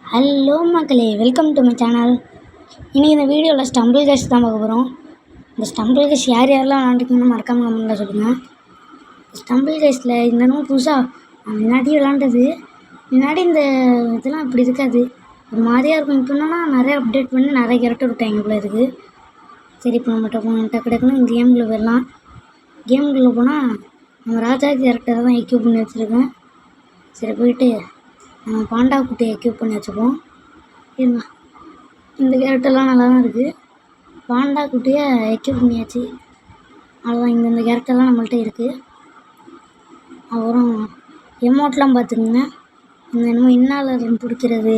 Hello மக்களே, welcome to my channel. இன்றைக்கி இந்த வீடியோவில் ஸ்டம்பிள் கேஷ் தான் பார்க்க போகிறோம். இந்த ஸ்டம்பிள் கேஷ் யார் யாரெல்லாம் விளாண்டுருக்கீங்கன்னு மறக்காமல் கமெண்ட்டில் சொல்லுங்கள். ஸ்டம்பிள் கேஷில் இன்னமும் புதுசாக முன்னாடி விளாண்டது. முன்னாடி இந்த இதெல்லாம் இப்படி இருக்காது, ஒரு மாதிரியாக இருக்கும். இப்போ என்னன்னா நிறைய அப்டேட் பண்ணி நிறைய கேரக்டர் விட்டாங்க போல இருக்குது. சரி, இப்போ நம்ம டக்குன்னு இந்த கேமுக்குள்ளே போயிடலாம். கேமுக்குள்ளே போனால் நம்ம ராஜா கேரக்டரை தான் எக்யூப் பண்ணி வச்சுருக்கேன். சரி, போயிட்டு நம்ம பாண்டா குட்டியை எக்யூப் பண்ணி வச்சுப்போம். இருங்க, இந்த கேரக்டர்லாம் நல்லா தான் இருக்குது. பாண்டா குட்டியை எக்யூப் பண்ணியாச்சு. அவ்வளோதான், இந்த கேரக்டர்லாம் நம்மள்ட்ட இருக்குது. அப்புறம் எமௌண்ட்லாம் பார்த்துக்குங்க. இந்த என்னமோ இன்னாலர் பிடிக்கிறது,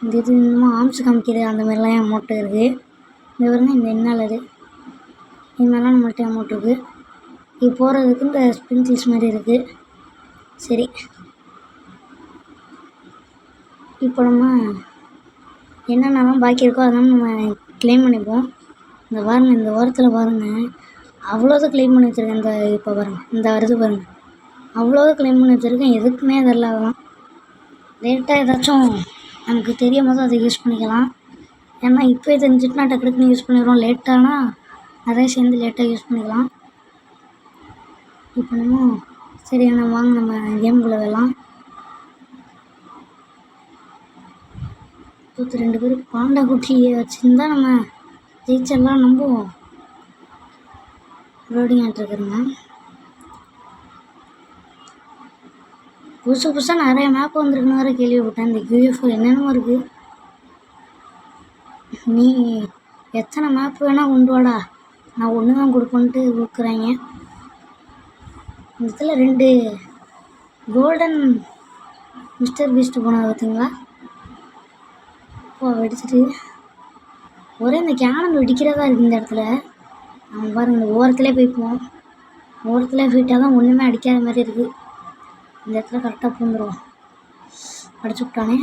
இந்த இது என்னமோ ஆம்ஸ் காமிக்கிறது, அந்த மாதிரிலாம் அமௌண்ட்டு இருக்குது. இந்த பாருங்க, இந்த இன்னாலரு இது மாதிரிலாம் நம்மள்ட்ட அமௌண்ட் இருக்குது. இது போகிறதுக்கு இந்த ஸ்ப்ரிங்க்ஸ் மாதிரி இருக்குது. சரி, இப்போ நம்ம என்னென்னலாம் பாக்கி இருக்கோ அதெல்லாம் நம்ம க்ளைம் பண்ணிப்போம். இந்த பாருங்கள், இந்த ஓரத்தில் பாருங்கள், அவ்வளோதான் க்ளைம் பண்ணி வச்சுருக்கேன். இந்த இப்போ பாருங்கள், இந்த வருது பாருங்கள், அவ்வளோதான் க்ளைம் பண்ணி வச்சுருக்கேன். எதுக்குமே தெரில. அதெல்லாம் லேட்டாக ஏதாச்சும் நமக்கு தெரியும் போது அதை யூஸ் பண்ணிக்கலாம். ஏன்னா இப்போ தெரிஞ்சுட்டுனா டக்குன்னு யூஸ் பண்ணிடுவோம். லேட்டானா நிறைய சேர்ந்து லேட்டாக யூஸ் பண்ணிக்கலாம். இப்போ நம்ம சரி, நம்ம வாங்க நம்ம கேமுக்குள்ளே வரலாம். 2 பேர் பாண்டா குட்டியை வச்சுருந்தா நம்ம ஜெயிச்செல்லாம் நம்புவோம். லோடிங் ஆகிட்டுருக்குறேங்க. புதுசாக நிறைய மேப் வந்துருக்குன்னு வேறு கேள்விப்பட்டேன். இந்த QFO என்னென்னமோ இருக்குது. நீ எத்தனை மேப் வேணால் கொண்டு வாடா, நான் ஒன்று தான் கொடுப்பேன்ட்டு கொடுக்குறாங்க. இந்த இடத்துல 2 கோல்டன் மிஸ்டர் பீஸ்ட் போனது பார்த்தீங்களா? இப்போ வெடிச்சிட்டு ஒரே இந்த கேனன் வெடிக்கிறதா இருக்குது இந்த இடத்துல. நம்ம பாருங்கள், இந்த ஓரத்துலேயே போய்ப்போம். ஓரத்துலேயே போயிட்டால் தான் ஒன்றுமே அடிக்காத மாதிரி இருக்குது. இந்த இடத்துல கரெக்டாக பூந்துடும். அடிச்சு விட்டானே,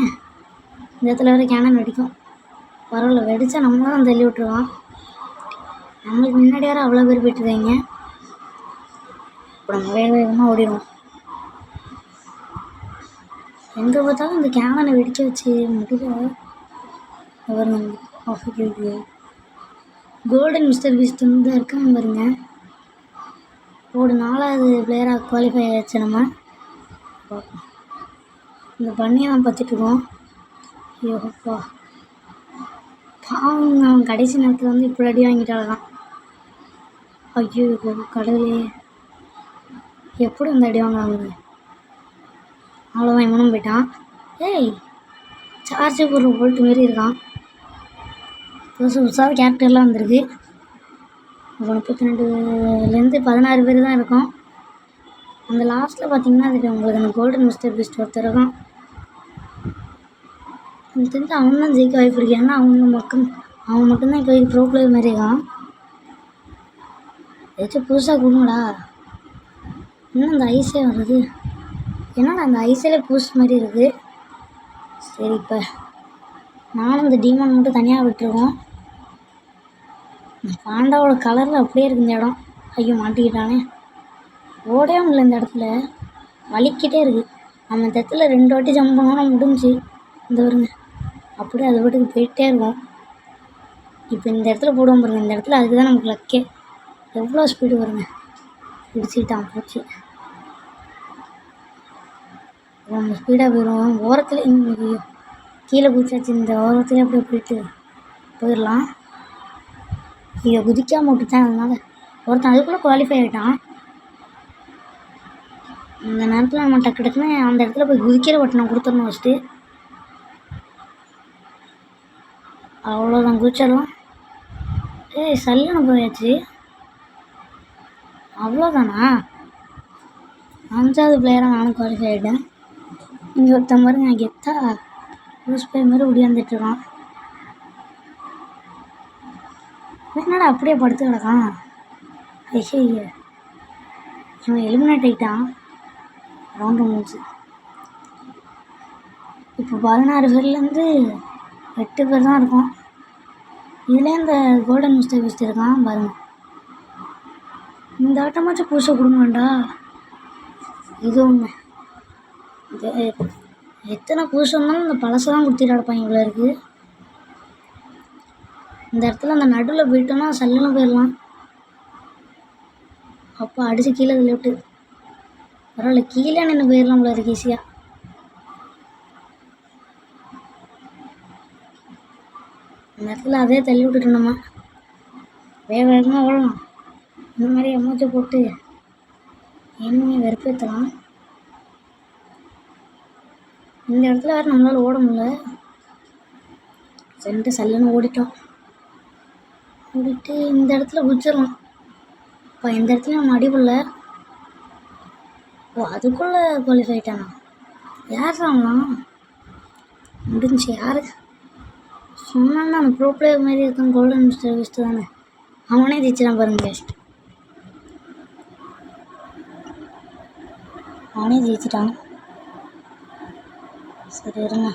இந்த இடத்துல வேறு கேனன் வெடிக்கும். பரவாயில்ல, வெடித்தா நம்மளும் தான் தள்ளி விட்டுருவான். நம்மளுக்கு முன்னாடி வேறு அவ்வளோ பேர் போய்ட்டுருக்காங்க. இப்போ நம்ம வேகமாக ஓடிடுவோம். எங்கே பார்த்தாலும் இந்த கேனனை வெடிக்க வச்சு முடியல. கோல்டன் மிஸ்டர் பீஸ்ட் வந்து இருக்காங்க பாருங்க. ஒரு 4வது பிளேயராக குவாலிஃபை ஆகிடுச்சு. நம்ம இந்த பண்ணியை தான் பார்த்துட்ருக்கோம். ஐயோப்பா, பாவங்க, அவன் கடைசி நேரத்தில் வந்து இப்படி அடி வாங்கிட்டால்தான். ஐயோ கடவுளே, எப்படி வந்து அடி வாங்குவாங்க? அவ்வளோதான், இவனும் போயிட்டான். ஏய், சார்ஜ் போடுற போல்ட்டு மாரி இருக்கான். புதுசாக கேரக்டர்லாம் வந்திருக்கு. இப்போ 32லேருந்து 16 பேர் தான் இருக்கும். அந்த லாஸ்ட்டில் பார்த்தீங்கன்னா அதுக்கு உங்களுக்கு அந்த கோல்டன் மிஸ்டர் பீஸ்ட் ஒருத்தர் இருக்கும். எனக்கு தெரிஞ்சு அவன் தான் ஜெயிக்க வாய்ப்பு இருக்கு. ஏன்னா அவன் மட்டும்தான் இப்போ ப்ரோ பிளேயர் மாதிரி இருக்கான். ஏதாச்சும் புதுசாக கொடுங்கடா. இன்னும் அந்த ஐஸே வருது. என்னடா அந்த ஐஸில் புதுசு மாதிரி இருக்குது. சரி, இப்போ நானும் இந்த டீமன் மட்டும் தனியாக விட்டுருக்கோம். பாண்டாவோட கலரில் அப்படியே இருக்கு இந்த இடம். ஐயோ, மாட்டிக்கிட்டானே, ஓடவே முடியல. இந்த இடத்துல வலிக்கிட்டே இருக்குது. நம்ம இந்த இடத்துல 2 வாட்டி ஜம்ப் பண்ணோன்னா முடிஞ்சு. இந்த வருங்க, அப்படியே அது பாட்டுக்கு போயிட்டே இருக்கும். இப்போ இந்த இடத்துல போடுவோம் பாருங்க, இந்த இடத்துல அதுக்கு தான் நமக்கு லக்கே. எவ்வளோ ஸ்பீடு வருங்க, பிடிச்சிக்கிட்டான் போச்சு. நம்ம ஸ்பீடாக போயிடுவோம். ஓரத்தில் கீழே குதிச்சாச்சு. இந்த ஓரத்துலேயே அப்படியே போயிட்டு போயிடலாம். இதை குதிக்காமல் விட்டுட்டேன், அதனால் ஒருத்தன் அதுக்குள்ளே குவாலிஃபை ஆகிட்டான். இந்த நேரத்தில் நம்ம டக்குன்னு அந்த இடத்துல போய் குதிக்கிற பட்டனை கொடுத்துடணும் ஃபஸ்ட்டு. அவ்வளோதான், குதிச்சிடலாம். சல்லுன்னு போயாச்சு. அவ்வளோதானா? 5வது பிளேயராக நானும் குவாலிஃபை ஆகிட்டேன். இங்கே ஒருத்தன் பாருங்க, கெத்தா யூஸ் பை மாதிரி ஒடியாந்துட்டுருக்கான். என்னடா அப்படியே படுத்து கிடக்கான்? ஐயோ, இவன் எலிமினேட் ஆகிட்டான். ரவுண்டு முடிஞ்சு. இப்போ 16 பேர்லேருந்து 8 பேர் தான் இருக்கும். இதுலேயே இந்த கோல்டன் மிஸ்டர் பீஸ்ட் இருக்கான் பாருங்கள். இந்த ஆட்டமாச்சும் புதுசாக கொடுங்கண்டா. இது ஒன்று எத்தனை புதுசு வந்தாலும் இந்த பழசை தான் கொடுத்துட்டு கிடப்பாங்க இவ்வளோ இருக்குது. இந்த இடத்துல அந்த நடுவில் போயிட்டோம்னா சல்லுன்னு போயிடலாம். அப்போ அடித்து கீழே விட்டு பரவாயில்ல, கீழே நின்று போயிடலாம் போல இருக்கு ஈஸியாக. இந்த இடத்துல அதே தள்ளி விட்டுட்டு நம்ம வேகமாக ஓடலாம். இந்த மாதிரி எமோஜி போட்டு என்னையே வெறுப்பேற்றலாம். இந்த இடத்துல வேறு நம்மளால் ஓட முடியல. சரின்ட்டு சல்லுன்னு ஓடிட்டோம். ஓடிட்டு இந்த இடத்துல குதிச்சிடலாம். இப்போ இந்த இடத்துல நம்ம அடிபடல. ஓ, அதுக்குள்ளே குவாலிஃபை ஆகிட்டானா? யார் தான் முடிஞ்சு? யார் சொன்னான்னா அந்த ப்ரோ பிளேயர் மாதிரி இருக்கான், கோல்டன் சர்வீஸ்ட்டு தானே, அவனே ஜெயிச்சிடான் பாருங்க. அவனே ஜெயிச்சிட்டான். சரி இருங்க,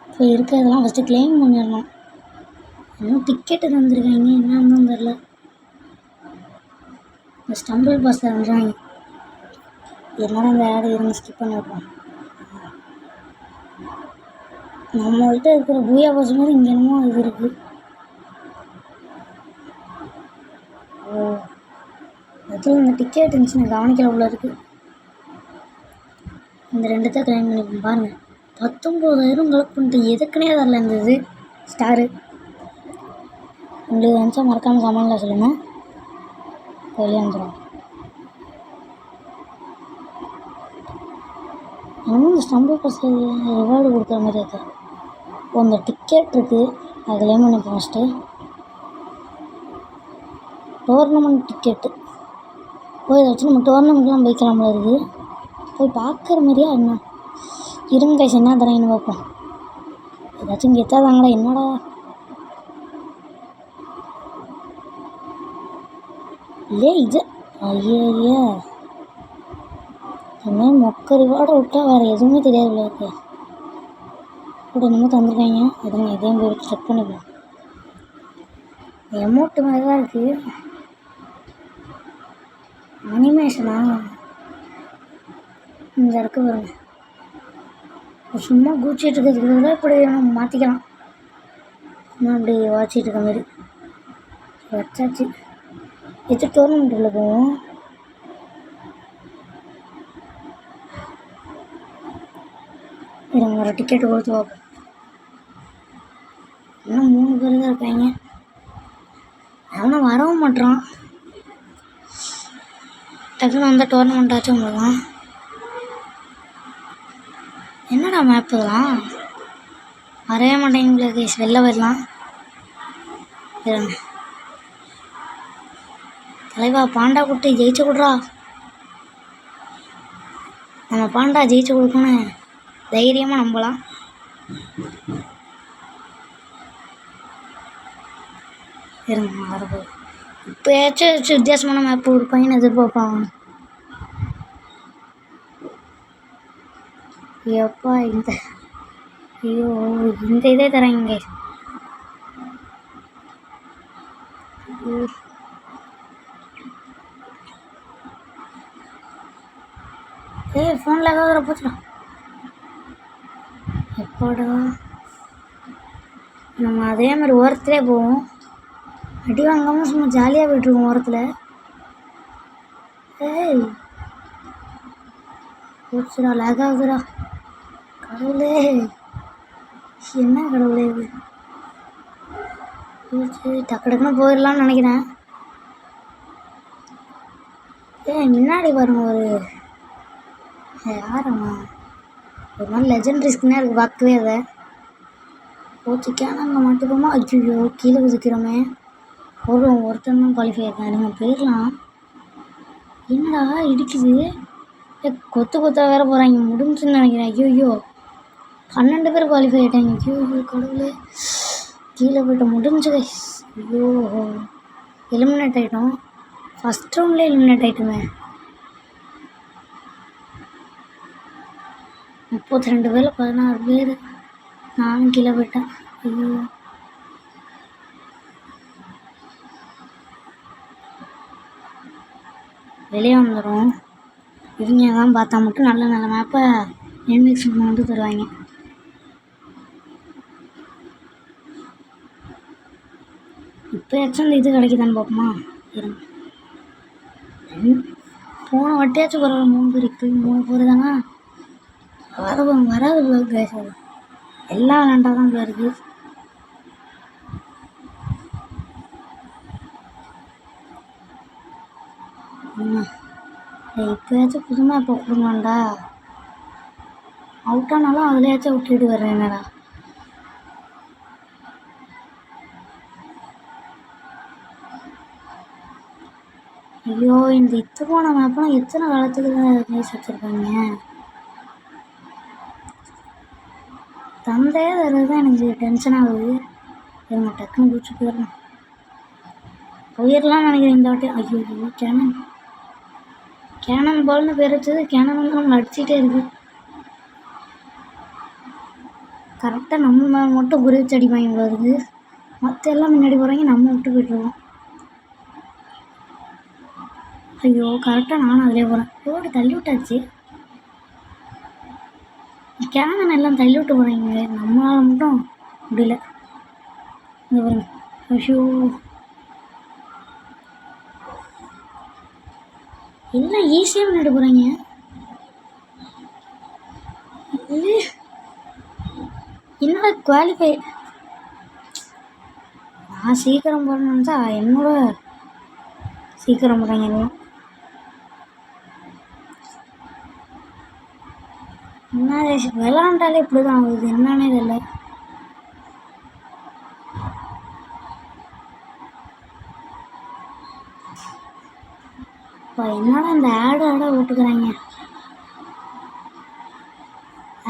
இப்போ இருக்கிறதெல்லாம் ஃபஸ்ட்டு கிளைம் பண்ணிடணும். இன்னும் டிக்கெட்டு தந்துருக்காங்க, என்னன்னு தெரில. இந்த ஸ்டம்பிள் பாஸ் தந்துடுறாங்க. என்னடா இந்த ஆடு இருந்து ஸ்கிப் பண்ணி வைப்போம். நம்மள்கிட்ட இருக்கிற பூயா பாஸ் மாதிரி இங்கே என்னமோ இது இருக்குது. ஓ, அதில் இந்த டிக்கெட் இருந்துச்சு, கவனிக்கல உள்ள இருக்குது. இந்த ரெண்டுத்தை கிளைம் பண்ணிப்போம். பாருங்கள், 19,000 கலெக்ட் பண்ணிட்டு எதுக்குன்னே தரல இந்த இது ஸ்டாரு. உங்களுக்கு நினச்சா மறக்காமல் கமெண்டில் சொல்லுங்கள். வெளியே வந்துடும். இன்னும் இந்த ஸ்டம்பிள் பாஸ் ரிவார்டு கொடுக்குற மாதிரி இருக்குது. அந்த டிக்கெட் இருக்குது, அது கிளைம் பண்ணிப்போம். ஃபஸ்ட்டு டோர்னமெண்ட் டிக்கெட்டு போய் இதை வச்சு நம்ம டோர்னமெண்ட்லாம் போய்க்கலாம்ல இருக்குது. போய் பார்க்குற மாதிரியா என்ன? இருங்க கைஸ், என்ன தரேன்னு பார்ப்போம். ஏதாச்சும் இங்கே எத்தாதாங்களா? என்னடா இல்லையே இது? ஐயா, இதுமாதிரி மொக்க ரிவார்டை விட்டா வேறு எதுவுமே தெரியாது இருக்கு. கூட என்னமோ தந்துருக்காங்க. எதுங்க இதையும் போய் செக் பண்ணிப்போம். எமௌண்ட்டு மாதிரி தான் இருக்குது. அனிமேஷனா இந்த இருக்கு பாருங்க. சும்மா கூச்சிட்டு இருக்கிறதுக்கு கூட இப்படி நம்ம மாற்றிக்கலாம். சும்மா அப்படி வாச்சிட்டு இருக்க மாதிரி வச்சாச்சு. எது டோர்னமெண்ட்டில் போவோம். இருங்க, ஒரு டிக்கெட்டு கொடுத்து பார்ப்போம். இன்னும் 3 பேர் தான் இருக்காங்க. அவனும் வரவும் மாட்டான். டக்குன்னு வந்த டோர்னமெண்ட் ஆச்சும் போகலாம். என்னடா மேப் இதெல்லாம் வரவே மாட்டேங்குது கேஸ். வெளில வரலாம். இருங்க, தலைவா பாண்டா குட்டி ஜெயிச்சு கொடுறா. நம்ம பாண்டா ஜெயிச்சு கொடுக்கணும், தைரியமாக நம்பலாம். இருங்க வரப்போகுது. இப்போயாச்சும் வித்தியாசமான மேப் கொடுப்பாங்கன்னு எதிர்பார்ப்பாங்க. எப்பா இந்த ஐயோ இந்த இதே தராங்க. ஃபோனில் ஏதாவது போச்சுடா. எப்போடா நம்ம அதே மாதிரி ஓரத்துலேயே போவோம். அடி வாங்காமல் சும்மா ஜாலியாக போய்ட்டுருக்கோம் ஓரத்தில். ஏய் போச்சுடா, லேக் ஆகுதுடா. கடவுளே, என்ன கடவுளே இது? போச்சு, டக்கு டக்குன்னு போயிடலான்னு நினைக்கிறேன். முன்னாடி பாருங்க, ஒரு யாரம்மா ஒரு மாதிரி லெஜெண்டரி ஸ்கின்னாக இருக்குது பார்க்கவே. அதை போச்சுக்கான அங்கே மாட்டுக்கோமா? ஐயோ கீழே குதிக்கிறோமே. ஒருத்தன் தான் குவாலிஃபை ஆயிருக்கான். நம்ம போயிடலாம். என்னடா இடிக்குது? கொத்து கொத்தா வேறு போகிறாங்க. முடிஞ்சுன்னு நினைக்கிறேன். ஐயோ 12 பேர் குவாலிஃபை ஆகிட்டாங்க. ஐயோ கடவுளே, கீழே போய்ட்டு முடிஞ்சு. ஐயோ எலிமினேட் ஆகிட்டோம். First ரவுண்ட்லேயே eliminate ஆகிட்டோமே. 32 பேரில் 16 பேர். நானும் கீழே போயிட்டேன். ஐயோ வெளியே வந்துடும். இவங்க தான் பார்த்தா மட்டும் நல்ல மேப்பை என்எக்ஸ் வந்து தருவாங்க. இப்போயாச்சும் இந்த இது கிடைக்குதான்னு பார்ப்போமா? இருங்க, போன வட்டியாச்சும் ஒரு 3 பேர் இருக்குது. 3 பேர் தானே வராது ப்ளோ கைஸ். அது எல்லாம் விளாண்டா தான் ப்ளோ இருக்குது. இப்போயாச்சும் புதுமை இப்போ கொடுங்களாண்டா. அவுட் ஆனாலும் அதுலேயாச்சும் விட்டுட்டு வர்றேன். என்னடா ஐயோ, இந்த இத்து போன மேப்லாம் எத்தனை காலத்துக்கு கைஸ் வச்சுருக்காங்க. தந்தையே தர்றது தான் எனக்கு டென்ஷன் ஆகுது. இவங்க டக்குன்னு குடிச்சு போயிடலாம் நினைக்கிறேன் இந்த வாட்டி. ஐயோ, கேனன் பால்னு பேர் வச்சது. கேனன் வந்து நம்மளை அடிச்சுட்டே இருக்கு. கரெக்டாக நம்ம மேலே மட்டும் குறிச்சு அடிப்பாங்க வருது. மற்ற எல்லாம் முன்னாடி போகிறாங்க, நம்ம விட்டு போய்ட்டுருக்கோம். ஐயோ, கரெக்டாக நானும் அதிலே போகிறேன். ரோடு தள்ளி விட்டாச்சு. கேனன் எல்லாம் தள்ளி விட்டு போகிறாங்க, நம்மளால் மட்டும் முடியல. இந்த பாருங்க. ஐயோ, எல்லாம் ஈஸியாக முன்னாடி போகிறாங்க. என்னோட குவாலிஃபை நான் சீக்கிரம் போகிறேன்னு தான் என்னோட சீக்கிரம் போகிறாங்க. என்ன விளாண்டாலே இப்படி தான் ஆகுது, என்னன்னே தெரியல. இப்போ என்னடா இந்த ஆடை விட்டுக்கிறாங்க.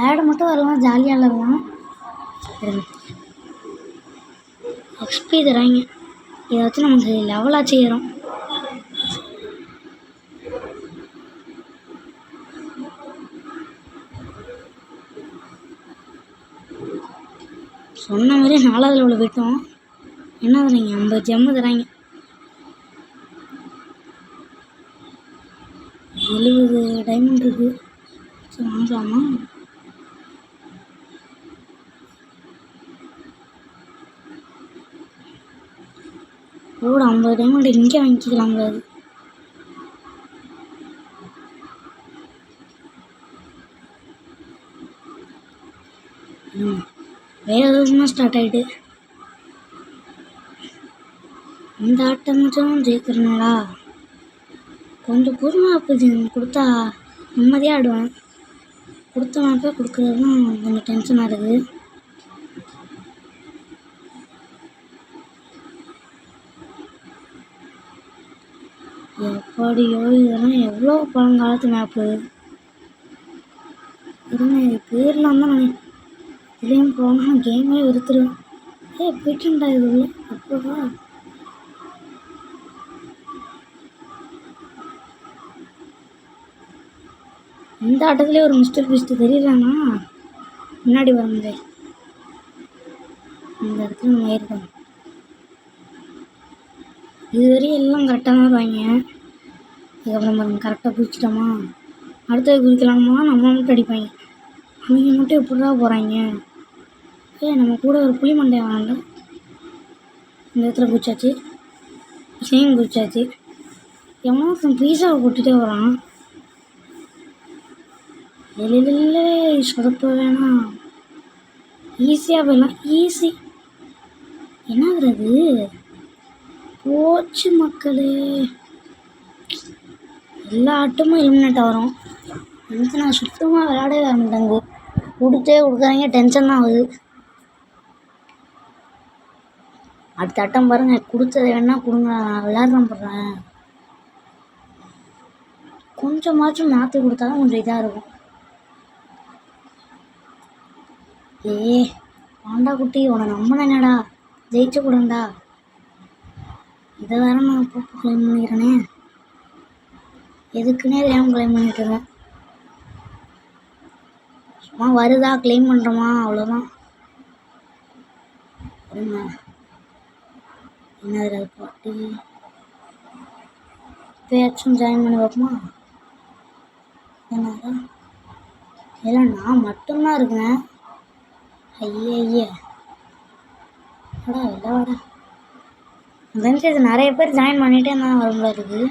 ஆடு மட்டும் வரலாம், ஜாலியாக விளாடலாம். எக்ஸ்பி தராங்க, இதை வச்சு நமக்கு லெவலாக செய்கிறோம். சொன்ன மாதிரி 4வது லெவலில் போயிட்டோம். என்ன தராங்க? 50 ஜெம்மு தராங்க. 70 டைமண்ட் இருக்குது. சரி, வாங்கலாமா? கூட 50 டைமண்ட் இங்கே வாங்கிக்கலாம். அது வேறு எதுவும் ஸ்டார்ட் ஆகிட்டு இந்த ஆட்டமாச்சும் ஜெயிக்கிறனாடா. கொஞ்சம் பொறுமை அப்படி கொடுத்தா நிம்மதியாக ஆடுவேன். கொடுத்த மேப்பே கொடுக்குறது தான் கொஞ்சம் டென்ஷனாக இருக்குது. எப்படியோ இதெல்லாம் எவ்வளோ பழங்காலத்து மேப்பு. இருங்க, போயிடலாம் தான் நான் இதுலேயும் போனால் கேமே வெறுத்துருவேன். போயிட்டுண்டா இது எப்போவா? இந்த ஆட்டத்துலேயே ஒரு மிஸ்டர் பீஸ்ட் தெரியலண்ணா. முன்னாடி வரமுடிய இந்த இடத்துல நம்ம ஏறிட்டோம். இதுவரையும் எல்லாம் கரெக்டாக தான் வருவாங்க. இதுக்கப்புறம் நம்ம கரெக்டாக குதிச்சிட்டோமா, அடுத்தது குதிக்கலாமா, நம்ம மட்டும் அடிப்பாங்க. அவங்க மட்டும் எப்படிடா போகிறாங்க? நம்ம கூட ஒரு புளி மண்டை வாங்க. இந்த இடத்துல குதிச்சாச்சு, சேம் குதிச்சாச்சு. எவனோ பீஸாவை போட்டுகிட்டே வரான். வெளியில சொதப்ப வேணாம், ஈஸியாக போயிடலாம். ஈஸி என்னது போச்சு மக்களே. எல்லா ஆட்டமும் எலிமினேட் ஆகிறோம். எனக்கு நான் சுத்தமாக விளையாடவே வர மாட்டேங்க. கொடுக்காதீங்க, டென்ஷன் தான் ஆகுது. அடுத்த ஆட்டம் பாருங்கள், கொடுத்ததை வேணா கொடுங்க, நான் விளையாடுறேன் போடுறேன். கொஞ்சமாச்சும் மாற்றி கொடுத்தா தான் கொஞ்சம் இதாக இருக்கும். வாண்டா குட்டி, உன்னை நம்பினேனடா, ஜெயிச்ச கூடண்டா. இதை வேற நான் இப்போ கிளைம் பண்ணிக்கிறேனே, எதுக்குன்னே தெரியாமல் கிளைம் பண்ணிட்டுருக்கேன். சும்மா வருதா கிளைம் பண்ணுறோமா, அவ்வளோதான். என்ன பாட்டி இப்போயாச்சும் ஜாயின் பண்ணி பார்ப்போமா? என்னடா இல்லை நான் மட்டும்தான் இருக்கேன். ஐயே வாடா இல்லை வாடா. இது நிறைய பேர் ஜாயின் பண்ணிகிட்டே இருந்தால் வரும்போது இருக்குது.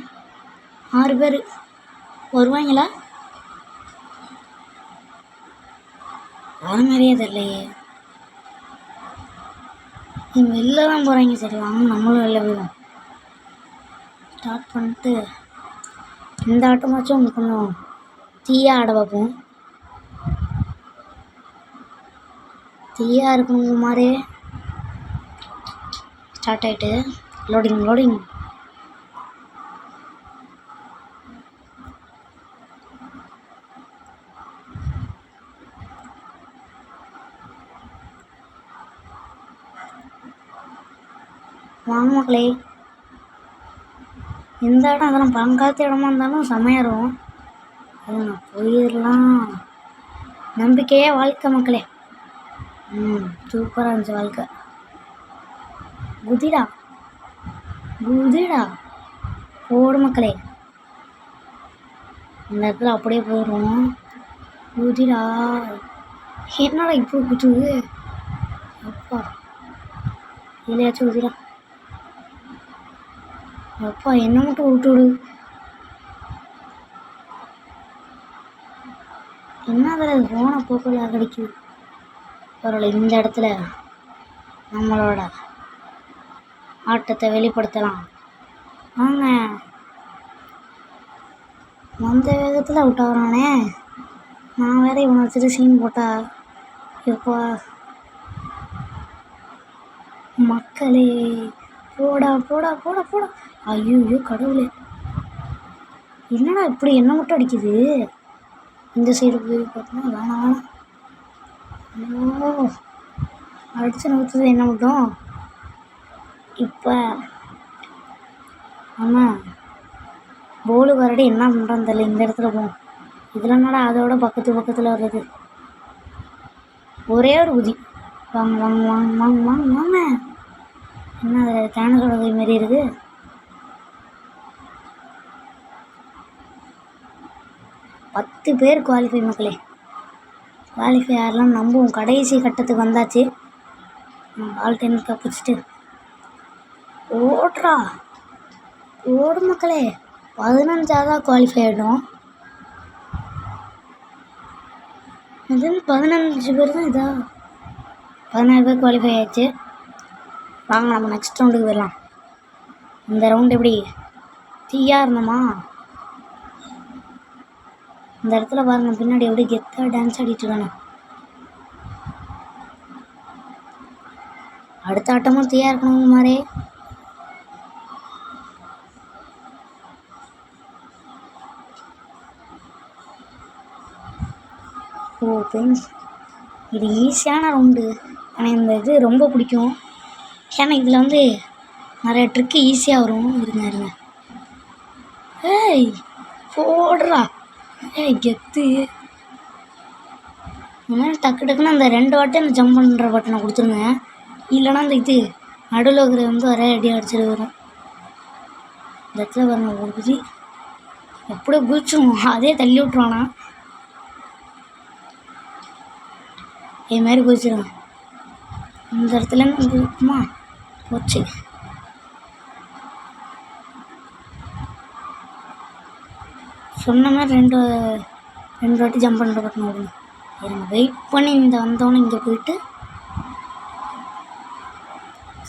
6 பேர் வருவாங்களா? வர மாதிரியே தெரியலையே. நீங்கள் வெளில தான் போகிறாங்க. சரி வாங்க நம்மளும் வெளில போயிடும். ஸ்டார்ட் பண்ணிட்டு இந்த ஆட்டமாச்சும் கொஞ்சம் தீயாக ஆட பார்ப்போம். தீயாக இருக்கணுங்க மாதிரி ஸ்டார்ட் ஆகிட்டு லோடிங் வாங்க மக்களே. இந்த இடம் அதெல்லாம் பழங்காலத்து இடமா இருந்தாலும் செமையாரும். அது நான் போயிடலாம். நம்பிக்கையே வாழ்க்கை மக்களே. சூப்பராக இருந்துச்சு வாழ்க்கை. குதிடா போடு மக்களே. இந்த இடத்துல அப்படியே போயிடுவோம். குதிடா என்னடா இப்போ குத்துது? அப்பா இல்லையாச்சும் குதிடா. அப்பா என்ன மட்டும் விட்டுவிடு. என்ன அதில் போன போக்கில் கிடைக்குது. பரவாயில்ல, இந்த இடத்துல நம்மளோட ஆட்டத்தை வெளிப்படுத்தலாம். வாங்க. வந்த வேகத்தில் அவுட் ஆகிறானே. நான் வேற இவனை வச்சுட்டு சீன் போட்டா எப்பா மக்களே. போடா. ஐயோ கடவுளே, என்னடா இப்படி என்ன மட்டும் அடிக்குது? இந்த சைடு போய் பார்த்தோன்னா வேணாம். ஐயோ அடிச்சு நவுத்துது என்ன மட்டும். இப்போ ஆமாம் போலு வரடி என்ன பண்ணுறான்னு தெரியல. இந்த இடத்துல போகும். இதில் என்னடா அதோட பக்கத்தில் வர்றது. ஒரே ஒரு குதி. வாங்க. என்ன அதில் கேனஸோட கை மாரி இருக்குது. பத்து பேர் குவாலிஃபை மக்களே. குவாலிஃபை யாரெல்லாம் நம்புவோம். கடைசி கட்டத்துக்கு வந்தாச்சு. ஆல் 10 தப்பிச்சுட்டு ஓடு மக்களே. 15 குவாலிஃபை ஆகிடும். அது 15 பேர் தான். 16 பேர் குவாலிஃபை ஆகிடுச்சு. வாங்க நம்ம நெக்ஸ்ட் ரவுண்டுக்கு போயிடலாம். இந்த ரவுண்டு எப்படி தீயாக இருந்தோமா? இந்த இடத்துல பாருங்க பின்னாடி எப்படி கெத்தாக டான்ஸ் ஆடிட்டு இருக்கானே. அடுத்த ஆட்டமும் தீயாக இருக்கணுங்க மாதிரி. ஃப்ரெண்ட்ஸ், இது ஈஸியான ரவுண்டு. ஆனால் இந்த இது ரொம்ப பிடிக்கும். ஏன்னா இதில் வந்து நிறைய ட்ரிக்கு ஈஸியாக வரும். இருங்க ஏய் போடுறா. கெத்து. இந்த மாதிரி டக்குன்னு அந்த 2 வாட்டி அந்த ஜம்ப் பண்ணுற பட்டனை கொடுத்துருங்க. இல்லைனா அந்த இது நடுவில் இருக்கிற வந்து ஒரே அடி அடிச்சுட்டு வரும். இந்த இடத்துல பாருங்க ஒரு குதி எப்படியோ குதிச்சிடும். அதே தள்ளி விட்ருவானா. இது மாதிரி குதிச்சிடும். இந்த இடத்துல குதிக்குமா போச்சு. சொன்ன மாதிரி ரெண்டு வாட்டி ஜம்ப் பண்ணுற பட்டன் விடுங்க. இருங்க வெயிட் பண்ணி இந்த வந்தோன்னே இங்கே போயிட்டு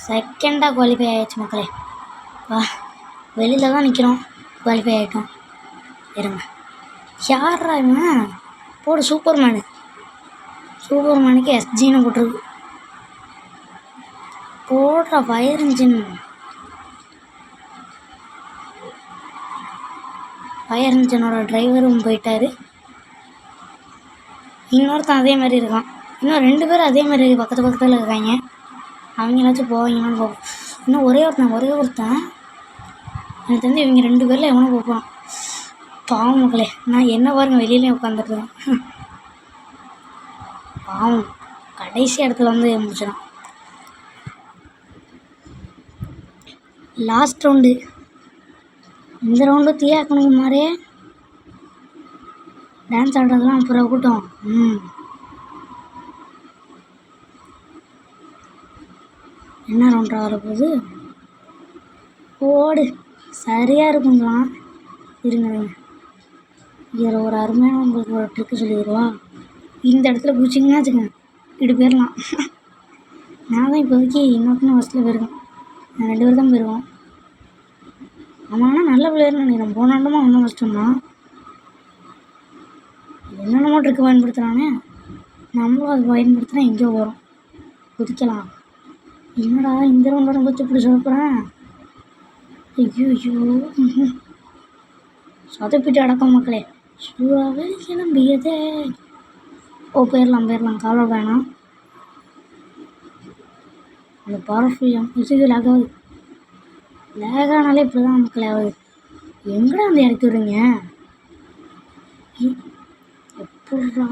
செகண்டாக குவாலிஃபை ஆகிடுச்சு மக்களே. வா வெளியில் தான் நிற்கிறோம். குவாலிஃபை ஆகிட்டோம். இருங்க யாரா இவன்? போடு சூப்பர்மேனுக்கு எஸ்ஜின்னு போட்டிருக்கு. போடுறா ஃபயர் இன்ஜினோட டிரைவரும் போயிட்டார். இன்னொருத்தன் அதே மாதிரி இருக்கான். இன்னும் 2 பேர் அதே மாதிரி பக்கத்தில் இருக்காங்க. அவங்களாச்சும் போவாங்களான்னு போகும். இன்னும் ஒரே ஒருத்தன் எனக்கு தெரிஞ்சு இவங்க 2 பேரில் எவனோ போப்பான். பாவம் மக்களே. நான் என்ன பாருங்க வெளியிலே உட்காந்துருக்கேன். பாவம் கடைசி இடத்துல வந்து முடிச்சிடான். Last round. இந்த ரவுண்டு தீயாக்கணுங்க மாதிரியே. டான்ஸ் ஆடுறதெல்லாம் அப்புறம் கூட்டம். என்ன ரவுண்டா வரப்போகுது? ஓடு சரியாக இருக்குங்களாம். இருங்க இதில் ஒரு அருமையான உங்களுக்கு ஒரு ட்ரிக்கு சொல்லிடுவா. இந்த இடத்துல குதிச்சிங்கன்னா வச்சுக்கோங்க இப்படி போயிடலாம். நான் தான் இப்போதைக்கு இன்னொருத்தனை ஃபஸ்ட்டில் போயிருக்கேன். நான் 2 பேர் தான் போயிருக்கோம். அவனா நல்ல பிளேயர்னு நினைக்கிறேன். போனாண்டமா ஒன்றும் கஷ்டம்னா என்னென்னமோ ட்ரிக்கு பயன்படுத்துகிறானே. நம்மளும் அது பயன்படுத்தினா எங்கேயோ போகிறோம். குதிக்கலாம். என்னடா இந்த ரவுண்டோட பற்றி இப்படி சொல்லுறேன். ஐயோ சொதப்பிட்டு அடக்கம் மக்களே. சூறாவே கிளம்பியதே. போயிடலாம் கவலை வேணாம். அந்த பவர்ஃபுல் இது லேகாகுது. லேகானாலே இப்படி தான் மக்களே ஆகுது. எங்கடா வந்து இறக்கி விடுறீங்க? எப்படா